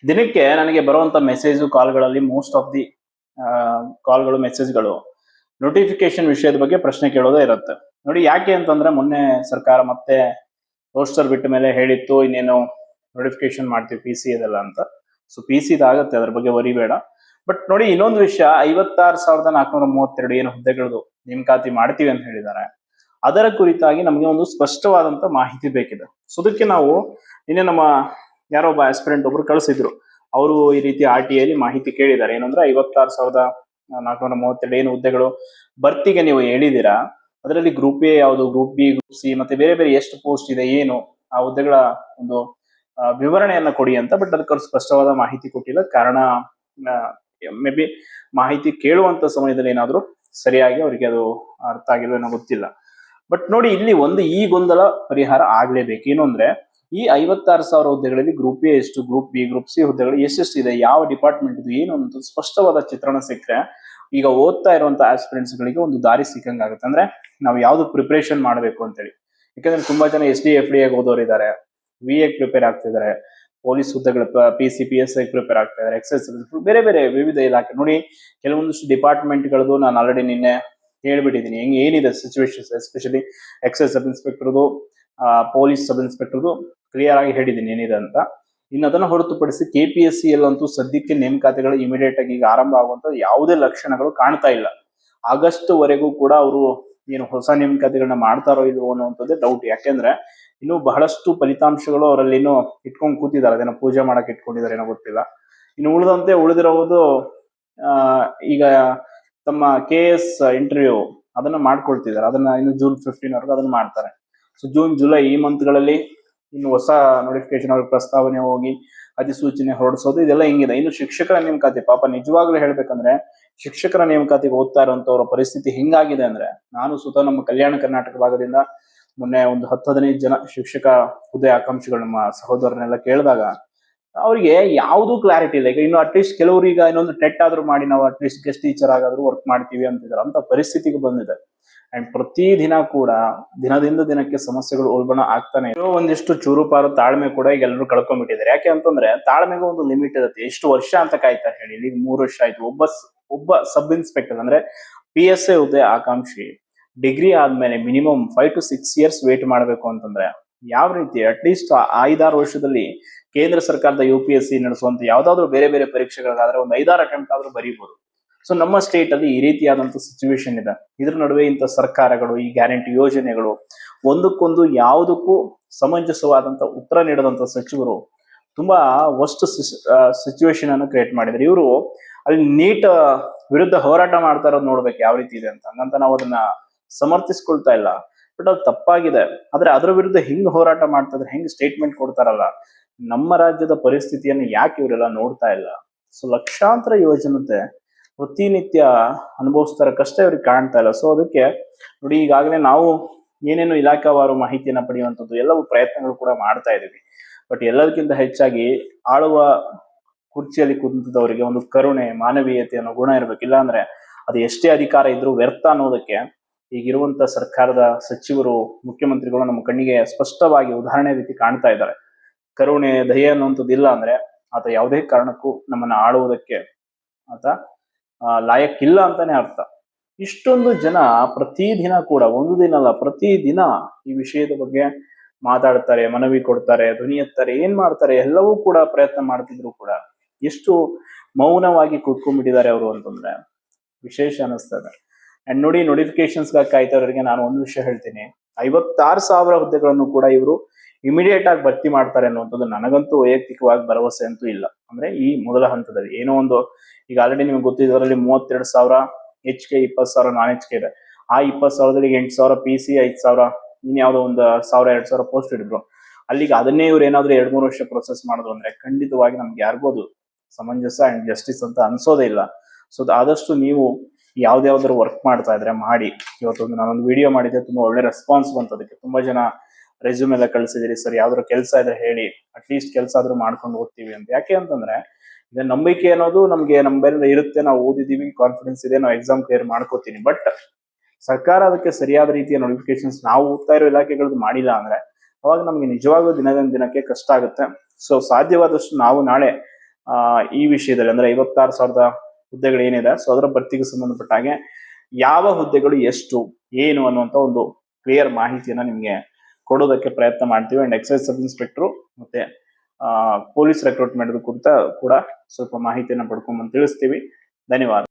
ದಿನಕ್ಕೆ ನನಗೆ ಬರುವಂತ ಮೆಸೇಜು ಕಾಲ್ಗಳಲ್ಲಿ ಮೋಸ್ಟ್ ಆಫ್ ದಿ ಕಾಲ್ಗಳು ಮೆಸೇಜ್ಗಳು ನೋಟಿಫಿಕೇಶನ್ ವಿಷಯದ ಬಗ್ಗೆ ಪ್ರಶ್ನೆ ಕೇಳೋದೇ ಇರುತ್ತೆ. ನೋಡಿ ಯಾಕೆ ಅಂತಂದ್ರೆ ಮೊನ್ನೆ ಸರ್ಕಾರ ಮತ್ತೆ ರೋಸ್ಟರ್ ಬಿಟ್ಟ ಮೇಲೆ ಹೇಳಿತ್ತು ಇನ್ನೇನು ನೋಟಿಫಿಕೇಶನ್ ಮಾಡ್ತೀವಿ ಪಿ ಸಿ ಇದೆಲ್ಲ ಅಂತ. ಸೊ ಪಿ ಸಿ ಇದಾಗತ್ತೆ, ಅದ್ರ ಬಗ್ಗೆ ವರಿ ಬೇಡ. ಬಟ್ ನೋಡಿ ಇನ್ನೊಂದು ವಿಷಯ, 56,432 ಏನು ಹುದ್ದೆಗಳದು ನೇಮಕಾತಿ ಮಾಡ್ತೀವಿ ಅಂತ ಹೇಳಿದ್ದಾರೆ. ಅದರ ಕುರಿತಾಗಿ ನಮಗೆ ಒಂದು ಸ್ಪಷ್ಟವಾದಂತ ಮಾಹಿತಿ ಬೇಕಿದೆ. ಸೊ ಅದಕ್ಕೆ ನಾವು ನಿನ್ನೆ ನಮ್ಮ ಯಾರೋ ಒಬ್ಬ ಆಸ್ಪಿರೆಂಟ್ ಒಬ್ರು ಕಳಿಸಿದ್ರು. ಅವರು ಈ ರೀತಿ ಆರ್ ಟಿ ಐಲಿ ಮಾಹಿತಿ ಕೇಳಿದ್ದಾರೆ. ಏನಂದ್ರೆ 56,432 ಏನು ಹುದ್ದೆಗಳು ಭರ್ತಿಗೆ ನೀವು ಹೇಳಿದೀರಾ, ಅದರಲ್ಲಿ ಗ್ರೂಪ್ ಎ ಯಾವುದು, ಗ್ರೂಪ್ ಬಿ, ಗ್ರೂಪ್ ಸಿ, ಮತ್ತೆ ಬೇರೆ ಬೇರೆ ಎಷ್ಟು ಪೋಸ್ಟ್ ಇದೆ, ಏನು ಆ ಹುದ್ದೆಗಳ ಒಂದು ವಿವರಣೆಯನ್ನ ಕೊಡಿ ಅಂತ. ಬಟ್ ಅದಕ್ಕೆ ಸ್ಪಷ್ಟವಾದ ಮಾಹಿತಿ ಕೊಟ್ಟಿಲ್ಲ. ಕಾರಣ ಮೇ ಬಿ ಮಾಹಿತಿ ಕೇಳುವಂತ ಸಮಯದಲ್ಲಿ ಏನಾದ್ರು ಸರಿಯಾಗಿ ಅವರಿಗೆ ಅದು ಅರ್ಥ ಆಗಿಲ್ಲ ಏನೋ ಗೊತ್ತಿಲ್ಲ. ಬಟ್ ನೋಡಿ ಇಲ್ಲಿ ಒಂದು ಈ ಗೊಂದಲ ಪರಿಹಾರ ಆಗ್ಲೇಬೇಕು. ಏನು ಅಂದ್ರೆ ಈ 56,000 ಹುದ್ದೆಗಳಲ್ಲಿ ಗ್ರೂಪ್ ಎ ಎಷ್ಟು, ಗ್ರೂಪ್ ಬಿ, ಗ್ರೂಪ್ ಸಿ ಹುದ್ದೆಗಳು ಎಷ್ಟೆಷ್ಟು ಇದೆ, ಯಾವ ಡಿಪಾರ್ಟ್ಮೆಂಟ್ ಇದು, ಏನು ಅಂತ ಸ್ಪಷ್ಟವಾದ ಚಿತ್ರಣ ಸಿಕ್ಕರೆ ಈಗ ಓದ್ತಾ ಇರುವಂತ ಆಸ್ಪಿರೆಂಟ್ಸ್ ಗಳಿಗೆ ಒಂದು ದಾರಿ ಸಿಕ್ಕಂಗಾಗುತ್ತೆ. ಅಂದ್ರೆ ನಾವು ಯಾವ್ದು ಪ್ರಿಪರೇಷನ್ ಮಾಡಬೇಕು ಅಂತೇಳಿ. ಯಾಕಂದ್ರೆ ತುಂಬಾ ಜನ ಎಸ್ ಡಿ ಎಫ್ ಡಿ ಆಗಿ ಓದೋರು ಇದ್ದಾರೆ, ವಿ ಎ ಪ್ರಿಪೇರ್ ಆಗ್ತಿದ್ದಾರೆ, ಪೊಲೀಸ್ ಹುದ್ದೆಗಳ P C P S I prepare ಆಗ್ತಾ ಇದ್ದಾರೆ, ಎಕ್ಸೈಸ್ ಬೇರೆ ಬೇರೆ ವಿವಿಧ ಇಲಾಖೆ. ನೋಡಿ ಕೆಲವೊಂದಿಷ್ಟು ಡಿಪಾರ್ಟ್ಮೆಂಟ್ ಗಳದು ನಾನು ಆಲ್ರೆಡಿ ನಿನ್ನೆ ಹೇಳ್ಬಿಟ್ಟಿದ್ದೀನಿ ಹೆಂಗ್ ಏನಿದೆ ಸಿಚುವೇಶನ್ಸ್. ಎಸ್ಪೆಷಲಿ ಎಕ್ಸೈಸ್ ಸಬ್ ಇನ್ಸ್ಪೆಕ್ಟರ್ದು, ಪೊಲೀಸ್ ಸಬ್ ಇನ್ಸ್ಪೆಕ್ಟರ್ದು ಕ್ಲಿಯರ್ ಆಗಿ ಹೇಳಿದ್ದೀನಿ ಏನಿದೆ ಅಂತ. ಇನ್ನು ಅದನ್ನು ಹೊರತುಪಡಿಸಿ KPSC ಯಲ್ಲಂತೂ ಸದ್ಯಕ್ಕೆ ನೇಮಕಾತಿಗಳು ಇಮಿಡಿಯೇಟ್ ಆಗಿ ಈಗ ಆರಂಭ ಆಗುವಂತ ಯಾವುದೇ ಲಕ್ಷಣಗಳು ಕಾಣ್ತಾ ಇಲ್ಲ. ಆಗಸ್ಟ್ ವರೆಗೂ ಕೂಡ ಅವರು ಏನು ಹೊಸ ನೇಮಕಾತಿಗಳನ್ನ ಮಾಡ್ತಾರೋ ಇಲ್ವೋ ಅನ್ನುವಂಥದ್ದೇ ಡೌಟ್. ಯಾಕೆಂದ್ರೆ ಇನ್ನು ಬಹಳಷ್ಟು ಫಲಿತಾಂಶಗಳು ಅವರಲ್ಲಿ ಇನ್ನೂ ಇಟ್ಕೊಂಡು ಕೂತಿದ್ದಾರೆ. ಅದೇನೋ ಪೂಜೆ ಮಾಡಕ್ ಇಟ್ಕೊಂಡಿದ್ದಾರೆ ಏನೋ ಗೊತ್ತಿಲ್ಲ. ಇನ್ನು ಉಳಿದಿರೋದು ಈಗ ತಮ್ಮ KS ಇಂಟರ್ವ್ಯೂ ಅದನ್ನ ಮಾಡ್ಕೊಳ್ತಿದ್ದಾರೆ. ಅದನ್ನ ಇನ್ನು ಜೂನ್ 15 ವರೆಗೂ ಅದನ್ನ ಮಾಡ್ತಾರೆ. ಸೊ ಜೂನ್ ಜುಲೈ ಈ ಮಂತ್ಗಳಲ್ಲಿ ಇನ್ನು ಹೊಸ ನೋಟಿಫಿಕೇಶನ್ ಅವ್ರಿಗೆ ಪ್ರಸ್ತಾವನೆ ಹೋಗಿ ಅಧಿಸೂಚನೆ ಹೊರಡಿಸೋದು ಇದೆಲ್ಲ ಹಿಂಗಿದೆ. ಇನ್ನು ಶಿಕ್ಷಕರ ನೇಮಕಾತಿ, ಪಾಪ ನಿಜವಾಗ್ಲೂ ಹೇಳ್ಬೇಕಂದ್ರೆ ಶಿಕ್ಷಕರ ನೇಮಕಾತಿಗೆ ಓದ್ತಾ ಇರುವಂತವ್ರ ಪರಿಸ್ಥಿತಿ ಹೆಂಗಾಗಿದೆ ಅಂದ್ರೆ, ನಾನು ಸ್ವತಃ ನಮ್ಮ ಕಲ್ಯಾಣ ಕರ್ನಾಟಕ ಭಾಗದಿಂದ ಮೊನ್ನೆ ಒಂದು 10-15 ಜನ ಶಿಕ್ಷಕ ಹುದ್ದೆ ಆಕಾಂಕ್ಷಿಗಳು ನಮ್ಮ ಸಹೋದರನೆಲ್ಲ ಕೇಳಿದಾಗ ಅವ್ರಿಗೆ ಯಾವ್ದು ಕ್ಲಾರಿಟಿ ಇಲ್ಲ. ಈಗ ಇನ್ನು ಅಟ್ಲೀಸ್ಟ್ ಕೆಲವರು ಈಗ ಇನ್ನೊಂದು ಟೆಟ್ ಆದ್ರೂ ಮಾಡಿ ನಾವು ಅಟ್ಲೀಸ್ಟ್ ಗೆಸ್ಟ್ ಟೀಚರ್ ಆಗಾದ್ರೂ ವರ್ಕ್ ಮಾಡ್ತೀವಿ ಅಂತಿದ್ದಾರೆ. ಅಂತ ಪರಿಸ್ಥಿತಿಗೆ ಬಂದಿದೆ. ಅಂಡ್ ಪ್ರತಿ ದಿನ ಕೂಡ ದಿನದಿಂದ ದಿನಕ್ಕೆ ಸಮಸ್ಯೆಗಳು ಉಲ್ಬಣ ಆಗ್ತಾನೆ. ಒಂದಿಷ್ಟು ಚೂರುಪಾರು ತಾಳ್ಮೆ ಕೂಡ ಈಗ ಎಲ್ಲರೂ ಕಳ್ಕೊಂಡ್ಬಿಟ್ಟಿದ್ದಾರೆ. ಯಾಕೆ ಅಂತಂದ್ರೆ ತಾಳ್ಮೆಗೆ ಒಂದು ಲಿಮಿಟ್ ಇರುತ್ತೆ. ಎಷ್ಟು ವರ್ಷ ಅಂತ ಕಾಯ್ತಾರೆ ಹೇಳಿ. ಈಗ 3 ವರ್ಷ ಆಯ್ತು. ಒಬ್ಬ ಸಬ್ ಇನ್ಸ್ಪೆಕ್ಟರ್ ಅಂದ್ರೆ PSI ಹುದ್ದೆ ಆಕಾಂಕ್ಷಿ ಡಿಗ್ರಿ ಆದ್ಮೇಲೆ ಮಿನಿಮಮ್ 5 to 6 years ವೇಟ್ ಮಾಡಬೇಕು ಅಂತಂದ್ರೆ ಯಾವ ರೀತಿ ಅಟ್ಲೀಸ್ಟ್ 5-6 ವರ್ಷದಲ್ಲಿ ಕೇಂದ್ರ ಸರ್ಕಾರದ UPSC ನಡೆಸುವಂತ ಯಾವ್ದಾದ್ರು ಬೇರೆ ಬೇರೆ ಪರೀಕ್ಷೆಗಳಾದ್ರೆ ಒಂದು 5-6 ಅಟೆಂಪ್ಟ್ ಆದ್ರೂ ಬರೀಬಹುದು. ಸೊ ನಮ್ಮ ಸ್ಟೇಟ್ ಅಲ್ಲಿ ಈ ರೀತಿಯಾದಂತ ಸಿಚುವೇಶನ್ ಇದೆ. ಇದ್ರ ನಡುವೆ ಇಂಥ ಸರ್ಕಾರಗಳು, ಈ ಗ್ಯಾರಂಟಿ ಯೋಜನೆಗಳು ಒಂದಕ್ಕೊಂದು ಯಾವುದಕ್ಕೂ ಸಮಂಜಸವಾದಂತ ಉತ್ತರ ನೀಡದಂತ ಸಚಿವರು ತುಂಬಾ ವರ್ಸ್ಟ್ ಸಿಚುವೇಶನ್ ಅನ್ನು ಕ್ರಿಯೇಟ್ ಮಾಡಿದ್ದಾರೆ. ಇವರು ಅಲ್ಲಿ ನೀಟ್ ವಿರುದ್ಧ ಹೋರಾಟ ಮಾಡ್ತಾ ಇರೋದು ನೋಡ್ಬೇಕು ಯಾವ ರೀತಿ ಇದೆ ಅಂತ. ಹಂಗಂತ ನಾವು ಅದನ್ನ ಸಮರ್ಥಿಸ್ಕೊಳ್ತಾ ಇಲ್ಲ, ಬಟ್ ಅದು ತಪ್ಪಾಗಿದೆ. ಆದ್ರೆ ಅದ್ರ ವಿರುದ್ಧ ಹಿಂಗ್ ಹೋರಾಟ ಮಾಡ್ತಾ ಇದ್ರೆ, ಹೆಂಗ್ ಸ್ಟೇಟ್ಮೆಂಟ್ ಕೊಡ್ತಾರಲ್ಲ, ನಮ್ಮ ರಾಜ್ಯದ ಪರಿಸ್ಥಿತಿಯನ್ನು ಯಾಕೆ ಇವರೆಲ್ಲ ನೋಡ್ತಾ ಇಲ್ಲ? ಸೊ ಲಕ್ಷಾಂತರ ಯುವಜನತೆ ಪ್ರತಿನಿತ್ಯ ಅನುಭವಿಸ್ತಾರ ಕಷ್ಟ ಇವ್ರಿಗೆ ಕಾಣ್ತಾ ಇಲ್ಲ. ಸೊ ಅದಕ್ಕೆ ನೋಡಿ ಈಗಾಗಲೇ ನಾವು ಏನೇನು ಇಲಾಖಾವಾರು ಮಾಹಿತಿಯನ್ನ ಪಡೆಯುವಂಥದ್ದು ಎಲ್ಲವೂ ಪ್ರಯತ್ನಗಳು ಕೂಡ ಮಾಡ್ತಾ ಇದೀವಿ. ಬಟ್ ಎಲ್ಲದಕ್ಕಿಂತ ಹೆಚ್ಚಾಗಿ ಆಳುವ ಕುರ್ಚಿಯಲ್ಲಿ ಕುಂತಿದ್ದವರಿಗೆ ಒಂದು ಕರುಣೆ, ಮಾನವೀಯತೆ ಅನ್ನೋ ಗುಣ ಇರ್ಬೇಕು. ಇಲ್ಲ ಅಂದ್ರೆ ಅದು ಎಷ್ಟೇ ಅಧಿಕಾರ ಇದ್ರೂ ವ್ಯರ್ಥ ಅನ್ನೋದಕ್ಕೆ ಈಗಿರುವಂತ ಸರ್ಕಾರದ ಸಚಿವರು, ಮುಖ್ಯಮಂತ್ರಿಗಳು ನಮ್ಮ ಕಣ್ಣಿಗೆ ಸ್ಪಷ್ಟವಾಗಿ ಉದಾಹರಣೆ ರೀತಿ ಕಾಣ್ತಾ ಇದ್ದಾರೆ. ಕರುಣೆ, ದಯೆ ಅನ್ನುವಂಥದ್ದು ಇಲ್ಲ ಅಂದ್ರೆ ಆತ ಯಾವುದೇ ಕಾರಣಕ್ಕೂ ನಮ್ಮನ್ನ ಆಳುವುದಕ್ಕೆ ಆತ ಲಾಯಕ್ಕಿಲ್ಲ ಅಂತಾನೆ ಅರ್ಥ. ಇಷ್ಟೊಂದು ಜನ ಪ್ರತಿದಿನ ಕೂಡ, ಒಂದು ದಿನ ಅಲ್ಲ ಪ್ರತಿದಿನ ಈ ವಿಷಯದ ಬಗ್ಗೆ ಮಾತಾಡ್ತಾರೆ, ಮನವಿ ಕೊಡ್ತಾರೆ, ಧ್ವನಿ ಎತ್ತಾರೆ, ಏನ್ ಮಾಡ್ತಾರೆ, ಎಲ್ಲವೂ ಕೂಡ ಪ್ರಯತ್ನ ಮಾಡ್ತಿದ್ರು ಕೂಡ ಎಷ್ಟು ಮೌನವಾಗಿ ಕೂತ್ಕೊಂಡ್ಬಿಟ್ಟಿದ್ದಾರೆ ಅವರು ಅಂತಂದ್ರೆ ವಿಶೇಷ ಅನಿಸ್ತದೆ. ಅಂಡ್ ನೋಡಿ ನೋಟಿಫಿಕೇಶನ್ಸ್ ಕಾಯ್ತಾ ಇರೋರಿಗೆ ನಾನು ಒಂದು ವಿಷಯ ಹೇಳ್ತೀನಿ. 56,000 ಹುದ್ದೆಗಳನ್ನು ಕೂಡ ಇವರು ಇಮಿಡಿಯೇಟ್ ಆಗಿ ಭರ್ತಿ ಮಾಡ್ತಾರೆ ಅನ್ನುವಂಥದ್ದು ನನಗಂತೂ ವೈಯಕ್ತಿಕವಾಗಿ ಭರವಸೆ ಅಂತೂ ಇಲ್ಲ. ಅಂದ್ರೆ ಈ ಮೊದಲ ಹಂತದಲ್ಲಿ ಏನೋ ಒಂದು, ಈಗ ಆಲ್ರೆಡಿ ನಿಮ್ಗೆ ಗೊತ್ತಿದ್ದವರಲ್ಲಿ 32,000 HK, 20,000 ನಾನ್ HK ಇದೆ. ಆ 20,000ದಲ್ಲಿ 8,000 PC, 5,000 ಇನ್ಯಾವುದೋ ಒಂದು 1,000-2,000 ಪೋಸ್ಟ್ ಇಡಿದ್ರು. ಅಲ್ಲಿಗೆ ಅದನ್ನೇ ಇವ್ರು ಏನಾದ್ರು 2-3 ವರ್ಷ ಪ್ರೊಸೆಸ್ ಮಾಡಿದ್ರು ಅಂದ್ರೆ ಖಂಡಿತವಾಗಿ ನಮ್ಗೆ ಯಾರಿಗೂ ಅದು ಸಮಂಜಸ ಅಂಡ್ ಜಸ್ಟಿಸ್ ಅಂತ ಅನ್ಸೋದೇ ಇಲ್ಲ. ಸೊ ಆದಷ್ಟು ನೀವು ಯಾವ್ದಾದ್ರು ವರ್ಕ್ ಮಾಡ್ತಾ ಇದ್ರೆ ಮಾಡಿ. ಇವತ್ತೊಂದು ನಾನೊಂದು ವಿಡಿಯೋ ಮಾಡಿದ್ದೆ, ತುಂಬಾ ಒಳ್ಳೆ ರೆಸ್ಪಾನ್ಸ್ ಬಂತು. ಅದಕ್ಕೆ ತುಂಬಾ ಜನ ರೆಸ್ಯೂಮ್ ಎಲ್ಲ ಕಳ್ಸಿದಿರಿ. ಸರ್ ಯಾವ್ದಾದ್ರು ಕೆಲಸ ಇದ್ರೆ ಹೇಳಿ, ಅಟ್ಲೀಸ್ಟ್ ಕೆಲಸ ಆದ್ರೂ ಮಾಡ್ಕೊಂಡು ಹೋಗ್ತೀವಿ ಅಂತ. ಯಾಕೆ ಅಂತಂದ್ರೆ ಈಗ ನಂಬಿಕೆ ಅನ್ನೋದು ನಮ್ಗೆ ನಮ್ಮ ಮೇಲೆ ಇರುತ್ತೆ. ನಾವು ಓದಿದೀವಿ, ಕಾನ್ಫಿಡೆನ್ಸ್ ಇದೆ, ನಾವು ಎಕ್ಸಾಮ್ ಕ್ಲಿಯರ್ ಮಾಡ್ಕೋತೀನಿ. ಬಟ್ ಸರ್ಕಾರ ಅದಕ್ಕೆ ಸರಿಯಾದ ರೀತಿಯ ನೋಟಿಫಿಕೇಶನ್ಸ್ ನಾವು ಓದ್ತಾ ಇರೋ ಇಲಾಖೆಗಳದ್ದು ಮಾಡಿಲ್ಲ ಅಂದ್ರೆ ಅವಾಗ ನಮ್ಗೆ ನಿಜವಾಗ್ಲೂ ದಿನದಿಂದ ದಿನಕ್ಕೆ ಕಷ್ಟ ಆಗುತ್ತೆ. ಸೊ ಸಾಧ್ಯವಾದಷ್ಟು ನಾವು ನಾಳೆ ಈ ವಿಷಯದಲ್ಲಿ ಅಂದ್ರೆ 56,000 ಹುದ್ದೆಗಳು ಏನಿದೆ, ಸೊ ಅದರ ಭರ್ತಿಗೆ ಸಂಬಂಧಪಟ್ಟ ಹಾಗೆ ಯಾವ ಹುದ್ದೆಗಳು ಎಷ್ಟು ಏನು ಅನ್ನುವಂತ ಒಂದು ಕ್ಲಿಯರ್ ಮಾಹಿತಿಯನ್ನ ನಿಮ್ಗೆ ಕೊಡೋದಕ್ಕೆ ಪ್ರಯತ್ನ ಮಾಡ್ತೀವಿ. ಅಂಡ್ ಎಕ್ಸೈಸ್ ಸಬ್ ಇನ್ಸ್ಪೆಕ್ಟರ್ ಮತ್ತೆ ಪೊಲೀಸ್ ರೆಕ್ರೂಟ್ಮೆಂಟ್ ಕುರಿತ ಕೂಡ ಸ್ವಲ್ಪ ಮಾಹಿತಿಯನ್ನ ಪಡ್ಕೊಂಡ್ಬಂದು ತಿಳಿಸ್ತೀವಿ. ಧನ್ಯವಾದ.